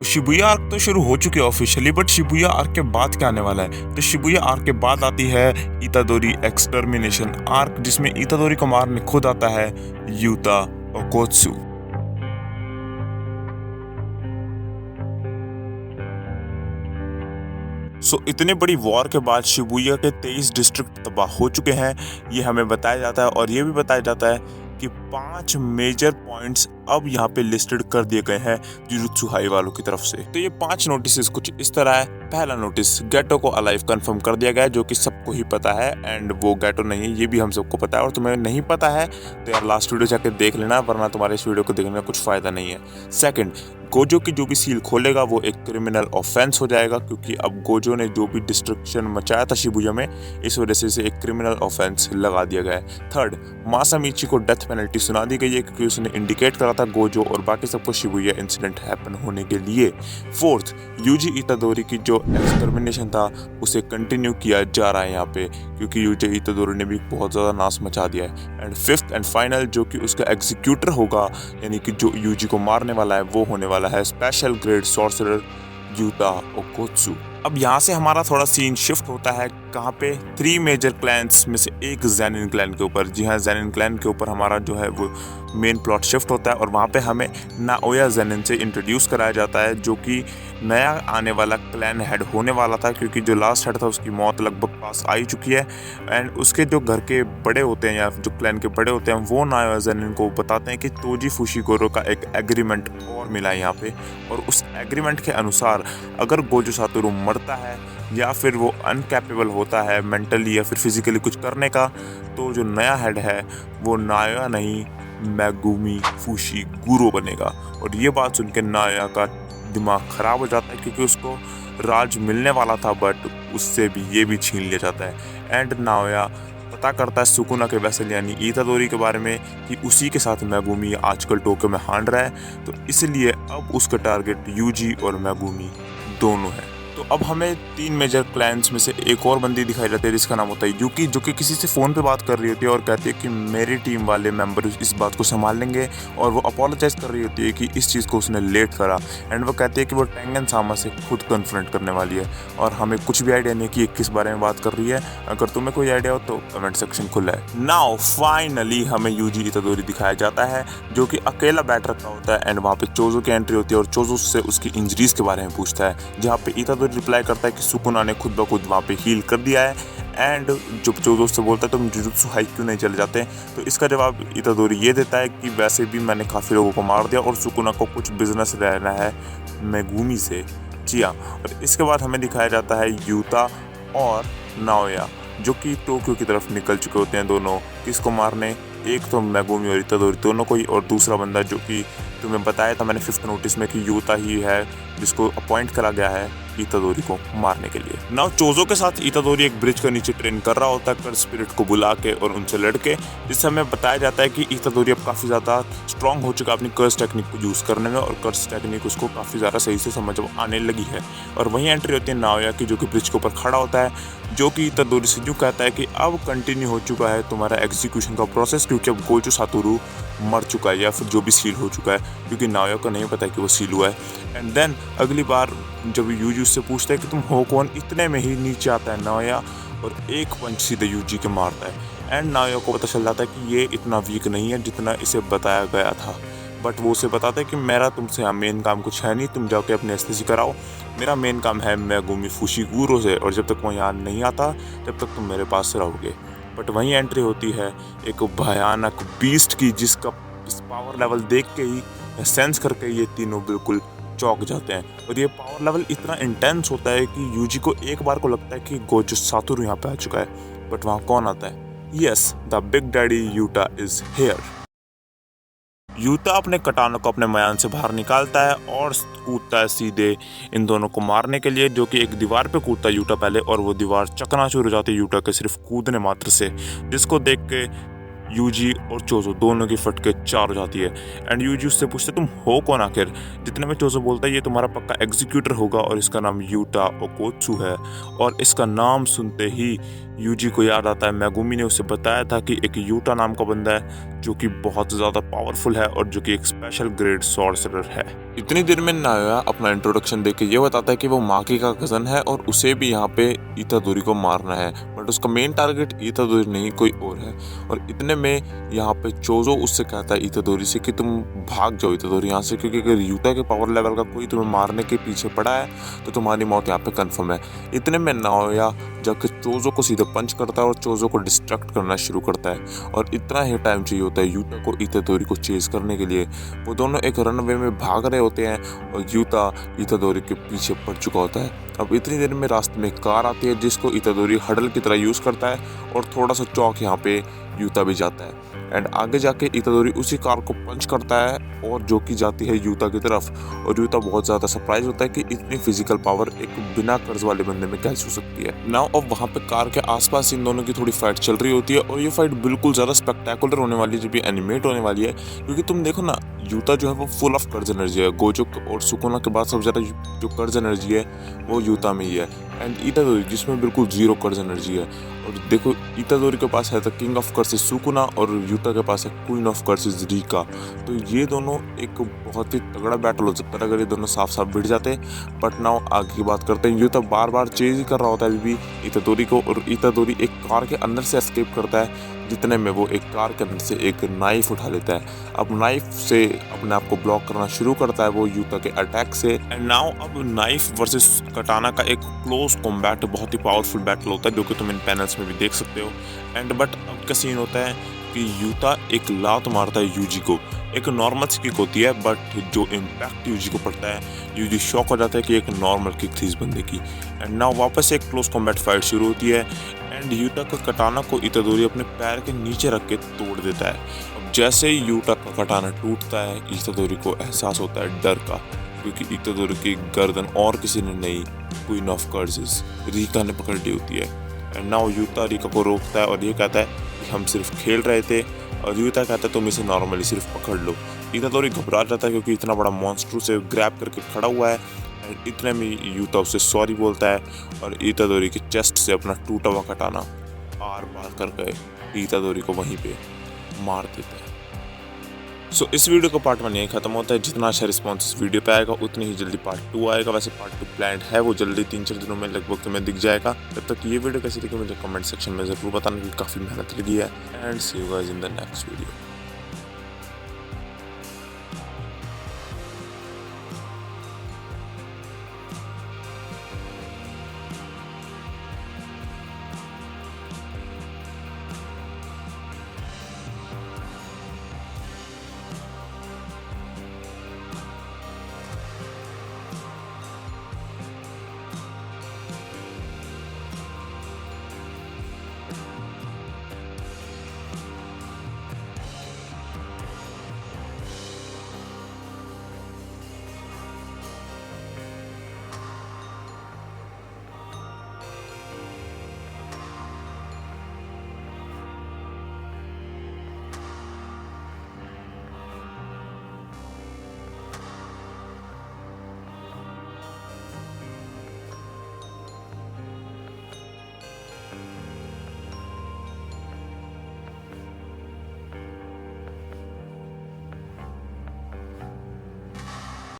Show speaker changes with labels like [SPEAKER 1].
[SPEAKER 1] Shibuya arc तो शुरू हो चुकी है ऑफिशियली, बट शिबुया आर्क के बाद क्या आने वाला है? तो शिबुया आर्क के बाद आती है इतादोरी एक्सटर्मिनेशन आर्क, जिसमें इतादोरी को मारने खुद आता है यूता ओकोत्सु। इतने बड़ी वॉर के बाद शिबुया के 23 डिस्ट्रिक्ट तबाह हो चुके हैं, ये हमें बताया जाता है। और ये भी बताया जाता है कि 5 मेजर पॉइंट्स अब यहाँ पे लिस्टेड कर दिए गए हैं जुजुत्सु हाई वालों की तरफ से। तो ये 5 नोटिस कुछ इस तरह है। पहला नोटिस, गेटो को अलाइव कंफर्म कर दिया गया है, जो कि सबको ही पता है, एंड वो गेटो नहीं है, ये भी हम सबको पता है। और तुम्हें नहीं पता है तो यार लास्ट वीडियो जाके देख लेना, वरना तुम्हारे इस वीडियो को देखने में कुछ फायदा नहीं है। सेकंड, गोजो की जो भी सील खोलेगा वो एक क्रिमिनल ऑफेंस हो जाएगा, क्योंकि अब गोजो ने जो भी डिस्ट्रक्शन मचाया था शिबुया में, इस वजह से इसे एक क्रिमिनल ऑफेंस लगा दिया गया है। थर्ड, मासामिची को डेथ पेनल्टी सुना दी गई है, क्योंकि उसने इंडिकेट करा था गोजो और बाकी सबको शिबुया इंसिडेंट हैपन होने के लिए। फोर्थ, यूजी इतादोरी की जो एक्सटर्मिनेशन था उसे कंटिन्यू किया जा रहा है यहाँ पे, क्योंकि यूजी इतादोरी ने भी बहुत ज़्यादा नाश मचा दिया है। एंड फिफ्थ एंड फाइनल, जो कि उसका एग्जीक्यूटर होगा, यानी कि जो यूजी को मारने वाला है, वो होने वाला है स्पेशल ग्रेड सॉर्सरर यूता ओकोत्सु। अब यहाँ से हमारा थोड़ा सीन शिफ्ट होता है कहाँ पे? 3 मेजर क्लैंस में से एक ज़ेनिन क्लैन के ऊपर। जी हाँ, ज़ेनिन क्लैन के ऊपर हमारा जो है वो मेन प्लॉट शिफ्ट होता है, और वहाँ पे हमें नाओया ज़ेनिन से इंट्रोड्यूस कराया जाता है, जो कि नया आने वाला क्लैन हेड होने वाला था, क्योंकि जो लास्ट हेड था उसकी मौत लगभग पास आ ही चुकी है। एंड उसके जो घर के बड़े होते हैं या जो क्लैन के बड़े होते हैं, वो नाओया ज़ेनिन को बताते हैं कि तोजी फुशिगोरो का एक एग्रीमेंट और मिला है यहाँ पे, और उस एग्रीमेंट के अनुसार अगर गोजो सातोरू मरता है या फिर वो अनकैपेबल होता है मेंटली या फिर फिजिकली कुछ करने का, तो जो नया हेड है वो नाया नहीं मेगुमी फुशिगुरो बनेगा। और ये बात सुन के नाया का दिमाग खराब हो जाता है, क्योंकि उसको राज मिलने वाला था, बट उससे भी ये भी छीन लिया जाता है। एंड नाया पता करता है सुकुना के वेसल यानी इतादोरी के बारे में, कि उसी के साथ मेगुमी आजकल टोक्यो में हांड रहा है, तो इसलिए अब उसका टारगेट यूजी और मेगुमी दोनों है। तो अब हमें 3 मेजर क्लैंस में से एक और बंदी दिखाई जाती है, जिसका नाम होता है यूकी, जो कि किसी से फ़ोन पे बात कर रही होती है और कहती है कि मेरी टीम वाले मेंबर इस बात को संभाल लेंगे, और वो अपोलोजाइज़ कर रही होती है कि इस चीज़ को उसने लेट करा। एंड वो कहती है कि वो टेंगन सामा से खुद कन्फ्रंट करने वाली है, और हमें कुछ भी आइडिया नहीं कि ये किस बारे में बात कर रही है। अगर तुम्हें कोई आइडिया हो तो कमेंट सेक्शन खुला है। नाउ फाइनली हमें यूजी इतादोरी दिखाया जाता है, जो कि अकेला बैठ रखा होता है, एंड वहाँ पे चोजो की एंट्री होती है, और चोजो से उसकी इंजरीज के बारे में पूछता है, जहाँ पे इतादोरी रिप्लाई करता है कि सुकुना ने खुद ब खुद वहाँ पे हील कर दिया है। एंड जो चोजो से बोलता है तुम जुजुत्सु हाई क्यों नहीं चले जाते, तो इसका जवाब इतादोरी ये देता है कि वैसे भी मैंने काफ़ी लोगों को मार दिया और सुकुना को कुछ बिजनेस रहना है मेगुमी से। जी हाँ, और इसके बाद हमें दिखाया जाता है यूता और नाओया, जो कि टोक्यो की तरफ निकल चुके होते हैं दोनों। किसको मारने? एक तो मेगुमी और इतादोरी दोनों को ही, और दूसरा बंदा जो कि तुम्हें बताया था मैंने 5th नोटिस में कि यूता ही है, जिसको अपॉइंट करा गया है इतादोरी को मारने के लिए। नाउ चोजो के साथ इतादोरी एक ब्रिज के नीचे ट्रेन कर रहा होता है, कर्स स्पिरिट को बुला के और उनसे लड़के, जिससे हमें बताया जाता है कि इतादोरी अब काफ़ी ज़्यादा स्ट्रॉन्ग हो चुका है अपनी कर्स टेक्निक को यूज़ करने में, और कर्स टेक्निक उसको काफ़ी ज़्यादा सही से समझ आने लगी है। और वहीं एंट्री होती है नाओया की, जो कि ब्रिज के ऊपर खड़ा होता है, जो कि इतादोरी से यूँ कहता है कि अब कंटिन्यू हो चुका है तुम्हारा एग्जीक्यूशन का प्रोसेस, क्योंकि अब गोजो सातोरू मर चुका है, या फिर जो भी सील हो चुका है, क्योंकि नाओया को नहीं पता कि वो सील हुआ है। एंड देन अगली बार जब यूजी उससे पूछता है कि तुम हो कौन, इतने में ही नीचे आता है नाओया और एक पंच सीधे यूजी के मारता है। एंड नाओया को पता चल जाता है कि ये इतना वीक नहीं है जितना इसे बताया गया था, बट वो उसे बताता है कि मेरा तुमसे मेन काम कुछ है नहीं, तुम जाके अपने एस्थेसी कराओ, मेरा मेन काम है मेगुमी फुशिगुरो से, और जब तक वो यहाँ नहीं आता तब तक तुम मेरे पास रहोगे। बट वहीं एंट्री होती है एक भयानक बीस्ट की, जिसका इस पावर लेवल देख के ही, सेंस करके ये तीनों बिल्कुल चौंक जाते हैं। और ये पावर लेवल इतना इंटेंस होता है कि यूजी को एक बार को लगता है कि गोजो सातोरू यहाँ पे आ चुका है, बट वहाँ कौन आता है? Yes, the big daddy Utah is here. Utah अपने कटानों को अपने मयान से बाहर निकालता है और कूदता है सीधे इन दोनों को मारने के लिए, जो कि एक दीवार पे कूदता है यूटा पहले, और वो दीवार चकनाचूर हो जाती है यूटा के सिर्फ कूदने मात्र से, जिसको देख के यूजी और चोजो दोनों की फटके 4 हो जाती है। एंड यूजी उससे पूछते तुम हो कौन आखिर। जितने में चोजो बोलता है ये तुम्हारा पक्का एग्जीक्यूटर होगा और इसका नाम यूटा ओकोत्सु है। और इसका नाम सुनते ही यूजी को याद आता है मेगुमी ने उसे बताया था कि एक यूटा नाम का बंदा है जो कि बहुत ज़्यादा पावरफुल है और जो कि एक स्पेशल ग्रेड सॉर्सरर है। इतनी देर में नायोया अपना इंट्रोडक्शन देके ये बताता है कि वो माकी का कज़न है और उसे भी यहाँ पे इतादोरी को मारना है, बट उसका मेन टारगेट इतादोरी नहीं कोई और है। और इतने में यहाँ पे चोजो उससे कहता है इतादोरी से कि तुम भाग जाओ इतादोरी यहाँ से, क्योंकि अगर यूटा के पावर लेवल का कोई तुम्हें मारने के पीछे पड़ा है तो तुम्हारी मौत यहाँ पे कन्फर्म है। इतने में नायोया जाके चोजो को सीधे पंच करता है और चोजो को डिस्ट्रैक्ट करना शुरू करता है। और इतना ही टाइम चाहिए होता है यूटा को इतादोरी को चेज करने के लिए। वो दोनों एक रनवे में भाग रहे होते हैं और यूटा इतादोरी के पीछे पड़ चुका होता है। अब इतनी देर में रास्ते में कार आती है जिसको इतादोरी हडल की तरह यूज़ करता है और थोड़ा सा चौक यहाँ पे यूटा भी जाता है। एंड आगे जाके इतादोरी उसी कार को पंच करता है और जो कि जाती है यूटा की तरफ। और यूटा बहुत ज़्यादा सरप्राइज होता है कि इतनी फिजिकल पावर एक बिना कर्ज वाले बंदे में कैसे हो सकती है। नाउ अब वहाँ पे कार के आसपास इन दोनों की थोड़ी फाइट चल रही होती है और ये फाइट बिल्कुल ज़्यादा स्पेक्टेकुलर होने वाली है जब ये एनिमेट होने वाली है, क्योंकि तुम देखो ना यूटा जो है वो फुल ऑफ कर्ज एनर्जी है। गोजो और सुकुना के बाद सबसे ज़्यादा जो कर्ज एनर्जी है वो यूटा में ही है। एंड इतादोरी जिसमें बिल्कुल जीरो कर्ज एनर्जी है। और देखो इतादोरी के पास है the king of curses Sukuna और यूटा के पास है क्वीन ऑफ कर्सेस रिका। तो ये दोनों एक बहुत ही तगड़ा बैटल हो सकता है अगर ये दोनों साफ साफ भिड़ जाते। बट नाउ आगे की बात करते हैं। यूटा बार बार चेज ही कर रहा होता है अभी भी इतादोरी को, और इतादोरी एक कार के अंदर से एस्केप करता है। जितने में वो एक कार के अंदर से एक नाइफ उठा लेता है। अब नाइफ से अपने आप को ब्लॉक करना शुरू करता है वो यूटा के अटैक से। एंड नाउ अब नाइफ वर्सेस कटाना का एक क्लोज कॉम्बैट बहुत ही पावरफुल बैटल होता है जो कि तुम इन पैनल्स में भी देख सकते हो। एंड बट अब का सीन होता है कि यूटा एक लात मारता है यूजी को। एक नॉर्मल किक होती है बट जो इम्पैक्ट यूजी को पड़ता है यूजी शॉक हो जाता है कि एक नॉर्मल किक थी इस बंदे की। एंड नाउ वापस एक क्लोज कॉम्बैट फाइट शुरू होती है एंड यूटा का कटाना को इतादोरी अपने पैर के नीचे रख के तोड़ देता है। अब जैसे ही यूटा का कटाना टूटता है इतादोरी को एहसास होता है डर का, क्योंकि इतादोरी की गर्दन और किसी ने नहीं क्वीन ऑफ कर्सेस रिका ने पकड़ ली होती है। एंड नाउ यूटा रिका को रोकता है और ये कहता है कि हम सिर्फ खेल रहे थे, और यूटा कहता है तुम इसे नॉर्मली सिर्फ पकड़ लो। इतादोरी घबरा जाता है क्योंकि इतना बड़ा मॉन्स्टर उसे ग्रैब करके खड़ा हुआ है। इतने में यूटा उसे सॉरी बोलता है और इतादोरी की चेस्ट से अपना टूटा हुआ कटाना आर पार कर गए इतादोरी को वहीं पे मार देता है। सो इस वीडियो का पार्ट 1 यहीं खत्म होता है। जितना अच्छा रिस्पॉन्स इस वीडियो पे आएगा उतनी ही जल्दी पार्ट 2 आएगा। वैसे पार्ट 2 प्लान है, वो जल्दी 3-4 दिनों में लगभग तुम्हें दिख जाएगा। तब तक ये वीडियो कैसी लगी मुझे कमेंट सेक्शन में ज़रूर बताना, क्योंकि काफ़ी मेहनत लगी है। And see you guys in the next video.